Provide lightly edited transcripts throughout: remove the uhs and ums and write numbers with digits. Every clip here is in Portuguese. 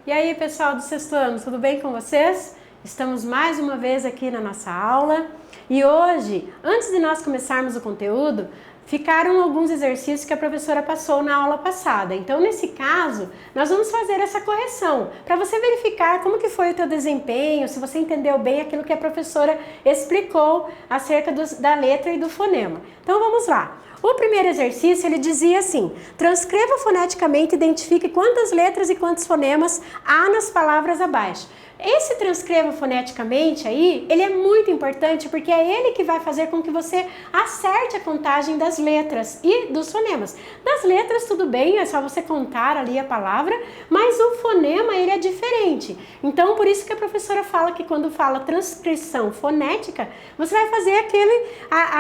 E aí, pessoal do sexto ano, tudo bem com vocês? Estamos mais uma vez aqui na nossa aula e hoje, antes de nós começarmos o conteúdo, ficaram alguns exercícios que a professora passou na aula passada. Então, nesse caso, nós vamos fazer essa correção para você verificar como que foi o teu desempenho, se você entendeu bem aquilo que a professora explicou acerca da letra e do fonema. Então, vamos lá. O primeiro exercício, ele dizia assim: transcreva foneticamente e identifique quantas letras e quantos fonemas há nas palavras abaixo. Esse transcreva foneticamente aí, ele é muito importante porque é ele que vai fazer com que você acerte a contagem das letras e dos fonemas. Das letras tudo bem, é só você contar ali a palavra, mas o fonema ele é diferente. Então por isso que a professora fala que quando fala transcrição fonética, você vai fazer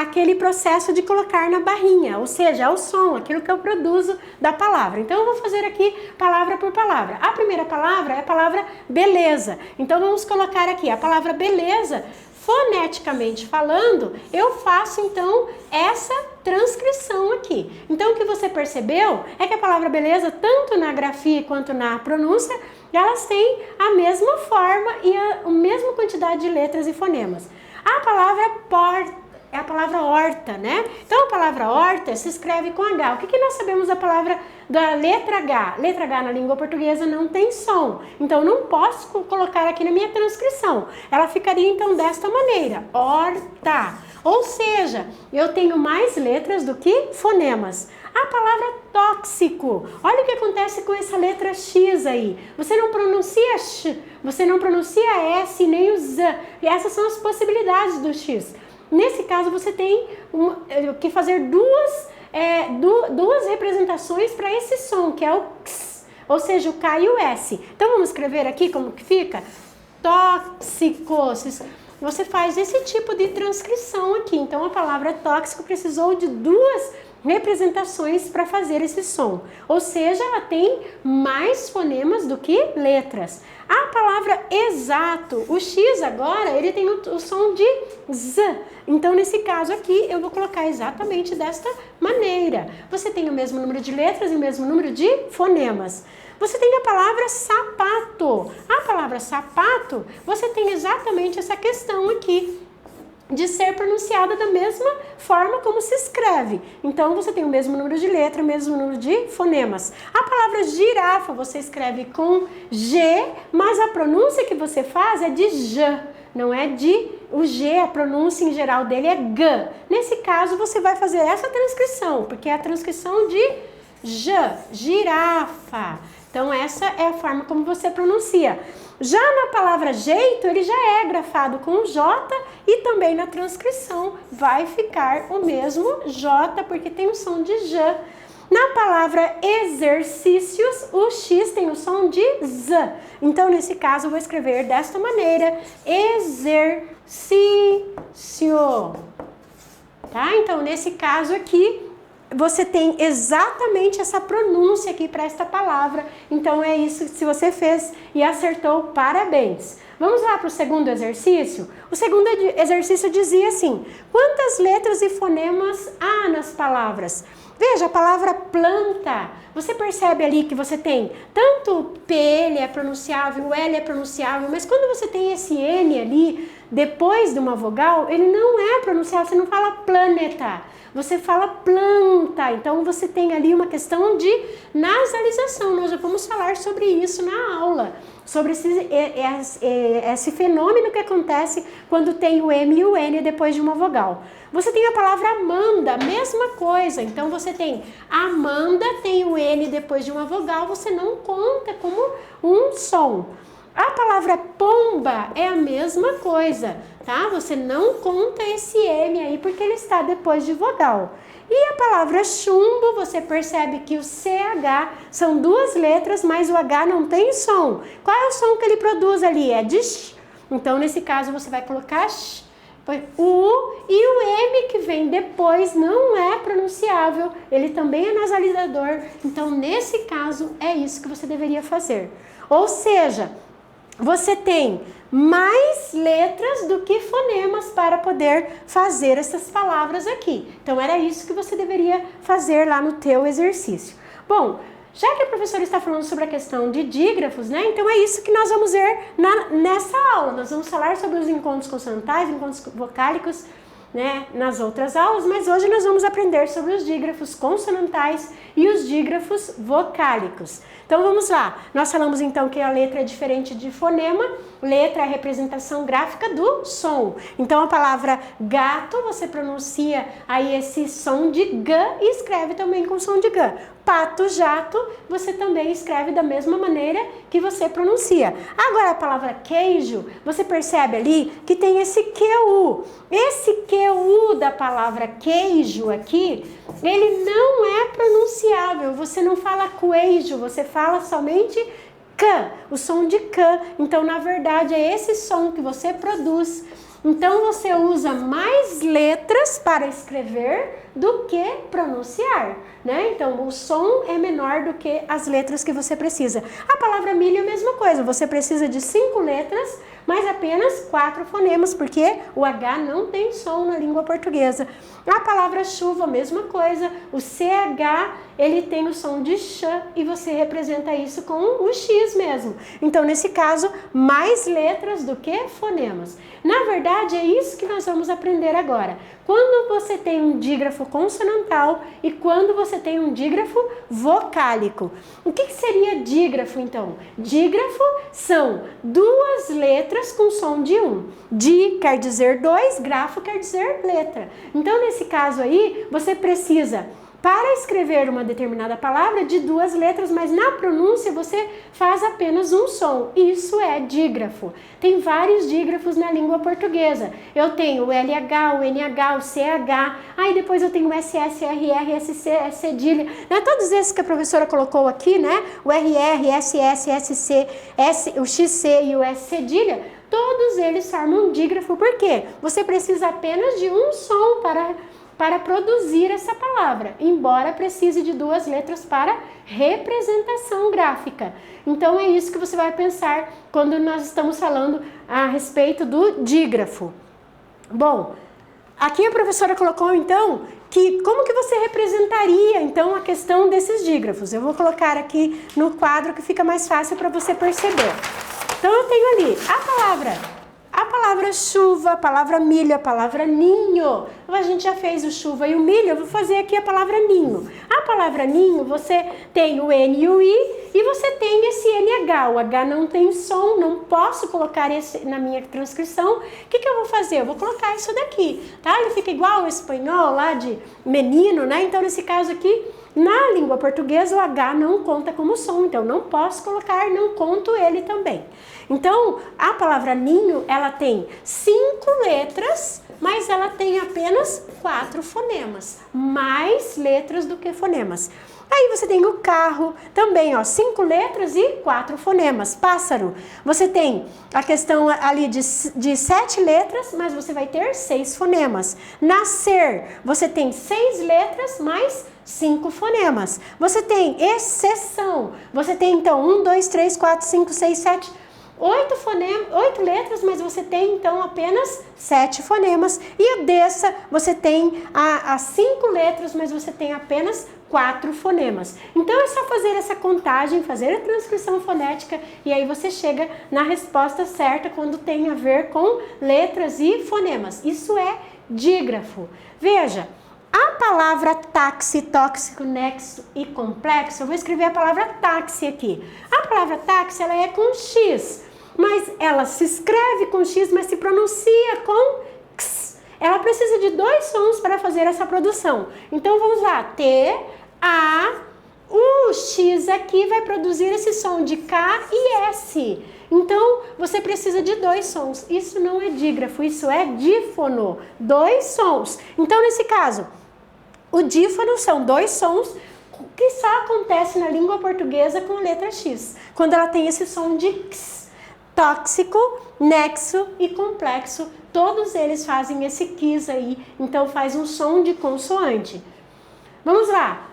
aquele processo de colocar na barrinha, ou seja, o som, aquilo que eu produzo da palavra. Então eu vou fazer aqui palavra por palavra. A primeira palavra é a palavra beleza. Então vamos colocar aqui a palavra beleza, foneticamente falando, eu faço então essa transcrição aqui. Então o que você percebeu é que a palavra beleza, tanto na grafia quanto na pronúncia, elas têm a mesma forma e a mesma quantidade de letras e fonemas. A palavra porta é a palavra horta, né? Então a palavra horta se escreve com H. O que nós sabemos da palavra da letra H? Letra H na língua portuguesa não tem som. Então não posso colocar aqui na minha transcrição. Ela ficaria então desta maneira: horta. Ou seja, eu tenho mais letras do que fonemas. A palavra tóxico. Olha o que acontece com essa letra X aí. Você não pronuncia X, você não pronuncia S nem o Z. E essas são as possibilidades do X. Nesse caso, você tem que fazer duas representações para esse som, que é o X, ou seja, o K e o S. Então, vamos escrever aqui como que fica? Tóxicos. Você faz esse tipo de transcrição aqui. Então, a palavra tóxico precisou de duas representações para fazer esse som. Ou seja, ela tem mais fonemas do que letras. A palavra exato, o X agora, ele tem o som de Z. Então, nesse caso aqui, eu vou colocar exatamente desta maneira. Você tem o mesmo número de letras e o mesmo número de fonemas. Você tem a palavra sapato. A palavra sapato, você tem exatamente essa questão aqui de ser pronunciada da mesma forma como se escreve. Então, você tem o mesmo número de letras, o mesmo número de fonemas. A palavra girafa, você escreve com G, mas a pronúncia que você faz é de J, não é de... O G, a pronúncia em geral dele é G. Nesse caso, você vai fazer essa transcrição, porque é a transcrição de J, girafa. Então, essa é a forma como você pronuncia. Já na palavra jeito, ele já é grafado com J e também na transcrição vai ficar o mesmo J, porque tem o som de J. Na palavra exercícios, o X tem o som de Z. Então, nesse caso, eu vou escrever desta maneira: exercício. Tá? Então, nesse caso aqui, você tem exatamente essa pronúncia aqui para esta palavra. Então, é isso. Se você fez e acertou, parabéns. Vamos lá para o segundo exercício? O segundo exercício dizia assim: quantas letras e fonemas há nas palavras? Veja, a palavra planta, você percebe ali que você tem tanto o P, ele é pronunciável, o L é pronunciável, mas quando você tem esse N ali, depois de uma vogal, ele não é pronunciável, você não fala planeta, você fala planta. Então você tem ali uma questão de nasalização, nós já vamos falar sobre isso na aula, sobre esse fenômeno que acontece quando tem o M e o N depois de uma vogal. Você tem a palavra Amanda, mesma coisa. Então você tem Amanda, tem o N depois de uma vogal, você não conta como um som. A palavra pomba é a mesma coisa, tá? Você não conta esse M aí porque ele está depois de vogal. E a palavra chumbo, você percebe que o CH são duas letras, mas o H não tem som. Qual é o som que ele produz ali? É de sh. Então, nesse caso, você vai colocar sh. O U e o M que vem depois não é pronunciável, ele também é nasalizador. Então, nesse caso, é isso que você deveria fazer. Ou seja, você tem mais letras do que fonemas para poder fazer essas palavras aqui. Então, era isso que você deveria fazer lá no teu exercício. Bom, Já que a professora está falando sobre a questão de dígrafos, né? Então é isso que nós vamos ver nessa aula. Nós vamos falar sobre os encontros consonantais, encontros vocálicos, né, nas outras aulas, mas hoje nós vamos aprender sobre os dígrafos consonantais e os dígrafos vocálicos. Então vamos lá, nós falamos então que a letra é diferente de fonema, letra é a representação gráfica do som. Então a palavra gato, você pronuncia aí esse som de G e escreve também com som de G. Pato, jato, você também escreve da mesma maneira que você pronuncia. Agora a palavra queijo, você percebe ali que tem esse QU. Esse QU da palavra queijo aqui, ele não é pronunciável. Você não fala queijo, você fala somente K, o som de K. Então, na verdade, é esse som que você produz. Então, você usa mais letras para escrever do que pronunciar, né? Então, o som é menor do que as letras que você precisa. A palavra milho é a mesma coisa. Você precisa de 5 letras, mas apenas 4 fonemas, porque o H não tem som na língua portuguesa. A palavra chuva, a mesma coisa. O CH, ele tem o som de ch e você representa isso com o X mesmo. Então, nesse caso, mais letras do que fonemas. Na verdade, é isso que nós vamos aprender agora. Quando você tem um dígrafo consonantal e quando você tem um dígrafo vocálico. O que seria dígrafo, então? Dígrafo são 2 letras com som de 1. Di quer dizer 2, grafo quer dizer letra. Então, nesse caso aí, você precisa, para escrever uma determinada palavra, de 2 letras, mas na pronúncia você faz apenas um som. Isso é dígrafo. Tem vários dígrafos na língua portuguesa. Eu tenho o LH, o NH, o CH, aí depois eu tenho o SS, RR, SC, S cedilha, né? Todos esses que a professora colocou aqui, né? O RR, SS, SC, o XC e o S cedilha, todos eles formam um dígrafo. Por quê? Você precisa apenas de um som para produzir essa palavra, embora precise de 2 letras para representação gráfica. Então é isso que você vai pensar quando nós estamos falando a respeito do dígrafo. Bom, aqui a professora colocou então que como que você representaria então a questão desses dígrafos. Eu vou colocar aqui no quadro que fica mais fácil para você perceber. Então eu tenho ali a palavra chuva, a palavra milho, a palavra ninho. A gente já fez o chuva e o milho, eu vou fazer aqui a palavra ninho. A palavra ninho, você tem o N e o I e você tem esse NH. O H não tem som, não posso colocar esse na minha transcrição. O que eu vou fazer? Eu vou colocar isso daqui, tá? Ele fica igual ao espanhol lá de menino, né? Então, nesse caso aqui, na língua portuguesa, o H não conta como som, então não posso colocar, não conto ele também. Então, a palavra ninho, ela tem 5 letras, mas ela tem apenas 4 fonemas, mais letras do que fonemas. Aí você tem o carro, também, ó, 5 letras e 4 fonemas. Pássaro, você tem a questão ali de 7 letras, mas você vai ter 6 fonemas. Nascer, você tem 6 letras, mais 5 fonemas. Você tem exceção, você tem então 1, 2, 3, 4, 5, 6, 7... 8 letras, mas você tem então apenas 7 fonemas. E a dessa, você tem as 5 letras, mas você tem apenas 4 fonemas. Então é só fazer essa contagem, fazer a transcrição fonética e aí você chega na resposta certa quando tem a ver com letras e fonemas. Isso é dígrafo. Veja, a palavra táxi, tóxico, nexo e complexo, eu vou escrever a palavra táxi aqui. A palavra táxi, ela é com X, mas ela se escreve com X, mas se pronuncia com X. Ela precisa de 2 sons para fazer essa produção. Então vamos lá, T, A, o X aqui vai produzir esse som de K e S. Então, você precisa de 2 sons. Isso não é dígrafo, isso é dífono. 2 sons. Então, nesse caso, o dífono são 2 sons que só acontece na língua portuguesa com a letra X. Quando ela tem esse som de X. Tóxico, nexo e complexo. Todos eles fazem esse X aí. Então, faz um som de consoante. Vamos lá.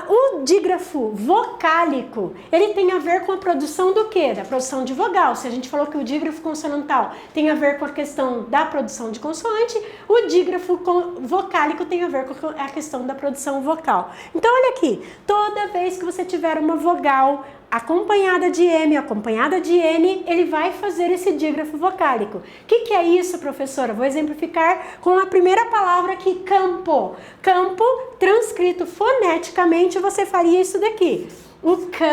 O dígrafo vocálico, ele tem a ver com a produção do quê? Da produção de vogal. Se a gente falou que o dígrafo consonantal tem a ver com a questão da produção de consoante, o dígrafo vocálico tem a ver com a questão da produção vocal. Então, olha aqui, toda vez que você tiver uma vogal acompanhada de M, acompanhada de N, ele vai fazer esse dígrafo vocálico. O que é isso, professora? Vou exemplificar com a primeira palavra aqui, campo. Campo, transcrito foneticamente, você faria isso daqui. O K,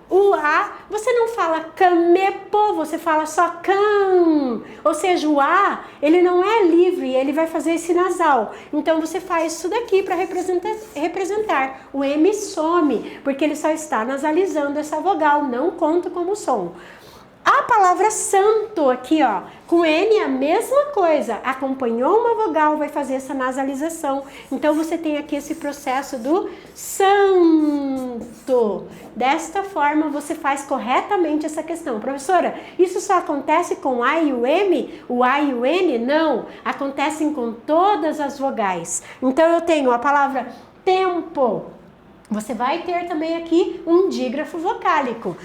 o A, você não fala camepo, você fala só cam. Ou seja, o A, ele não é livre, ele vai fazer esse nasal. Então, você faz isso daqui para representar. O M some, porque ele só está nasalizando essa vogal, não conta como som. A palavra santo aqui, ó, com N a mesma coisa, acompanhou uma vogal, vai fazer essa nasalização. Então, você tem aqui esse processo do santo. Desta forma, você faz corretamente essa questão. Professora, isso só acontece com A e o M? O A e o N? Não, acontecem com todas as vogais. Então, eu tenho a palavra tempo. Você vai ter também aqui um dígrafo vocálico.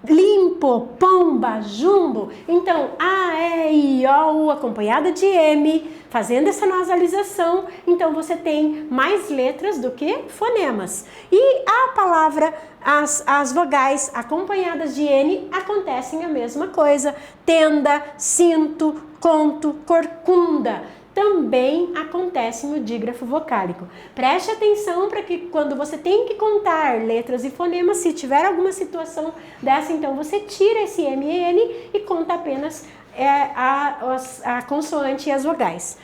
Limpo, pomba, jumbo. Então, A, E, I, O, U, acompanhada de M, fazendo essa nasalização. Então, você tem mais letras do que fonemas. E a palavra, as vogais acompanhadas de N, acontecem a mesma coisa. Tenda, cinto, conto, corcunda. Também acontece no dígrafo vocálico. Preste atenção para que quando você tem que contar letras e fonemas, se tiver alguma situação dessa, então você tira esse M e N e conta apenas a consoante e as vogais.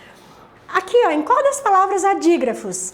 Aqui, ó, em qual das palavras há dígrafos?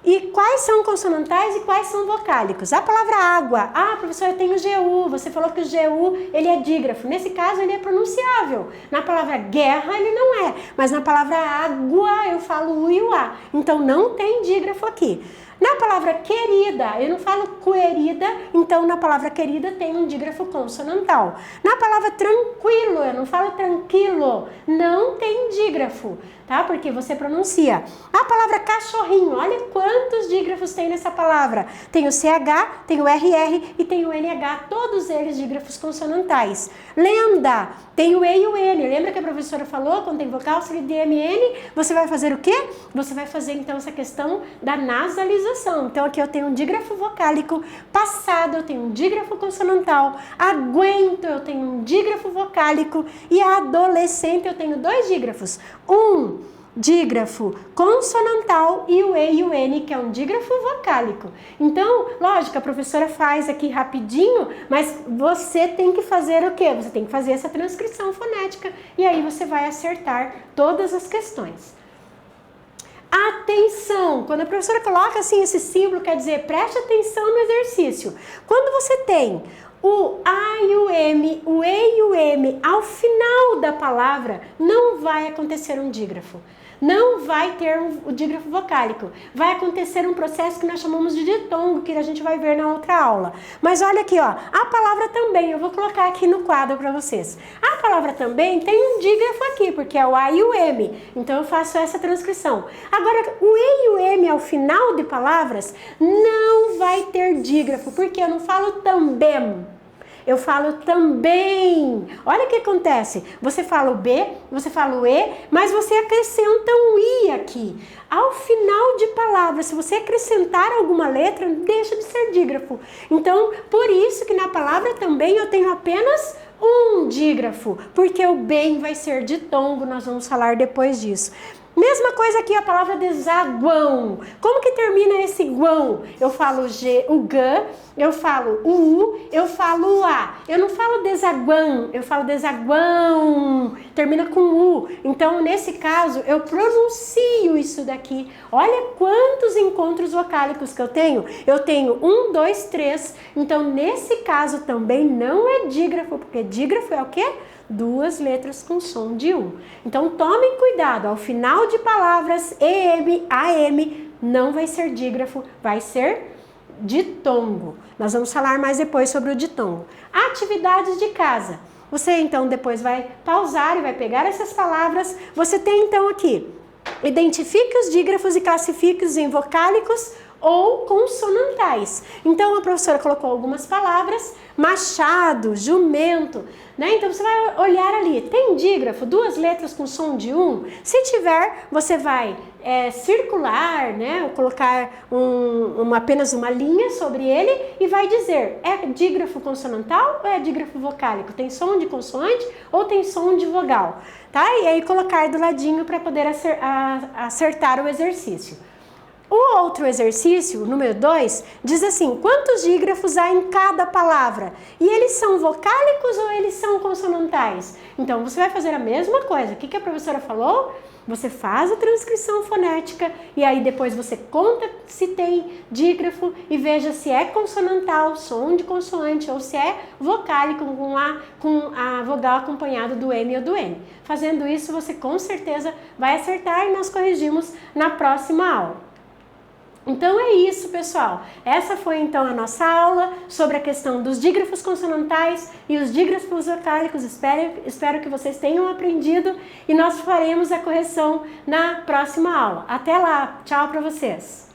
E quais são consonantais e quais são vocálicos? A palavra água. Ah, professora, tem o GU. Você falou que o GU, ele é dígrafo. Nesse caso, ele é pronunciável. Na palavra guerra, ele não é. Mas na palavra água, eu falo U e o A. Então, não tem dígrafo aqui. Na palavra querida, eu não falo querida, então na palavra querida tem um dígrafo consonantal. Na palavra tranquilo, eu não falo tranquilo, não tem dígrafo, tá? Porque você pronuncia. A palavra cachorrinho, olha quantos dígrafos tem nessa palavra. Tem o CH, tem o RR e tem o NH, todos eles dígrafos consonantais. Lenda, tem o E e o N. Lembra que a professora falou, quando tem vogal, se ele MN, você vai fazer o quê? Você vai fazer então essa questão da nasalização. Então aqui eu tenho um dígrafo vocálico, passado eu tenho um dígrafo consonantal, aguento eu tenho um dígrafo vocálico e adolescente eu tenho dois dígrafos. Um dígrafo consonantal e o E e o N, que é um dígrafo vocálico. Então, lógico, a professora faz aqui rapidinho, mas você tem que fazer o quê? Você tem que fazer essa transcrição fonética e aí você vai acertar todas as questões. Atenção! Quando a professora coloca assim esse símbolo, quer dizer, preste atenção no exercício. Quando você tem o A e o M, o E e o M, ao final da palavra, não vai acontecer um dígrafo. Não vai ter o dígrafo vocálico. Vai acontecer um processo que nós chamamos de ditongo, que a gente vai ver na outra aula. Mas olha aqui, ó, a palavra também, eu vou colocar aqui no quadro para vocês. A palavra também tem um dígrafo aqui, porque é o A e o M. Então eu faço essa transcrição. Agora, o E e o M ao final de palavras não vai ter dígrafo, porque eu não falo também. Eu falo também. Olha o que acontece. Você fala o B, você fala o E, mas você acrescenta um I aqui. Ao final de palavra, se você acrescentar alguma letra, deixa de ser dígrafo. Então, por isso que na palavra também eu tenho apenas um dígrafo, porque o bem vai ser ditongo, nós vamos falar depois disso. Mesma coisa aqui, a palavra desaguão. Como que termina esse guão? Eu falo o G, o G, eu falo o U, eu falo o A. Eu não falo desaguão, eu falo desaguão. Termina com U. Então, nesse caso, eu pronuncio isso daqui. Olha quantos encontros vocálicos que eu tenho. Eu tenho 1, 2, 3. Então, nesse caso também não é dígrafo, porque dígrafo é o quê? Duas letras com som de U. Então, tomem cuidado. Ao final de palavras, EM, AM, não vai ser dígrafo, vai ser ditongo. Nós vamos falar mais depois sobre o ditongo. Atividades de casa. Você, então, depois vai pausar e vai pegar essas palavras. Você tem, então, aqui, identifique os dígrafos e classifique-os em vocálicos ou consonantais. Então a professora colocou algumas palavras, machado, jumento, né? Então você vai olhar ali, tem dígrafo, 2 letras com som de 1? Se tiver, você vai circular, né? Ou colocar apenas uma linha sobre ele e vai dizer, é dígrafo consonantal ou é dígrafo vocálico? Tem som de consoante ou tem som de vogal? Tá? E aí colocar do ladinho para poder acertar o exercício. O outro exercício, o número 2, diz assim, quantos dígrafos há em cada palavra? E eles são vocálicos ou eles são consonantais? Então, você vai fazer a mesma coisa. O que a professora falou? Você faz a transcrição fonética e aí depois você conta se tem dígrafo e veja se é consonantal, som de consoante, ou se é vocálico com a vogal acompanhada do M ou do N. Fazendo isso, você com certeza vai acertar e nós corrigimos na próxima aula. Então é isso, pessoal. Essa foi então a nossa aula sobre a questão dos dígrafos consonantais e os dígrafos vocálicos. Espero que vocês tenham aprendido e nós faremos a correção na próxima aula. Até lá, tchau para vocês!